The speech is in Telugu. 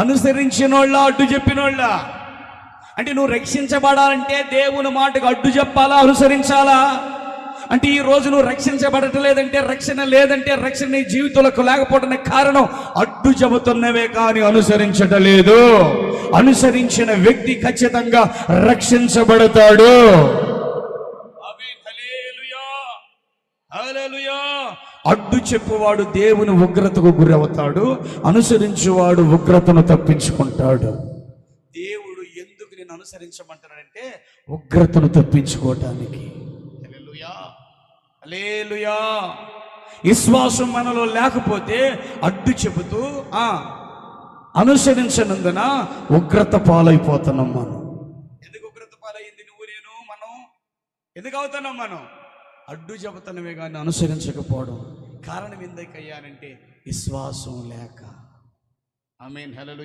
అనుసరించినోళ్ళ అడ్డు చెప్పినోళ్ళ? అంటే నువ్వు రక్షించబడాలంటే దేవుని మాటకు అడ్డు చెప్పాలా, అనుసరించాలా? అంటే ఈ రోజు నువ్వు రక్షించబడటలేదంటే, రక్షణ లేదంటే, రక్షణ నీ జీవితంలోకి లేకపోవడానికి కారణం అడ్డు చెబుతున్నవే కానీ అనుసరించటలేదు. అనుసరించిన వ్యక్తి ఖచ్చితంగా రక్షించబడతాడు. అడ్డు చెప్పువాడు దేవుని ఉగ్రతకు గురవుతాడు, అనుసరించువాడు ఉగ్రతను తప్పించుకుంటాడు. దేవుడు ఎందుకు నేను అనుసరించమంటాడంటే ఉగ్రతను తప్పించుకోవటానికి. హల్లెలూయా. విశ్వాసం మనలో లేకపోతే అడ్డు చెబుతూ అనుసరించనందున ఉగ్రత పాలైపోతున్నాం మనం. ఎందుకు ఉగ్రత పాలైంది? నువ్వు, నేను, మనం ఎందుకు అవుతున్నాం? మనం అడ్డు చెబుతున్నవే కానీ అనుసరించకపోవడం. కారణం ఎందుకయ్యానంటే విశ్వాసం లేక. ఆమేన్. హల్లెలూయా.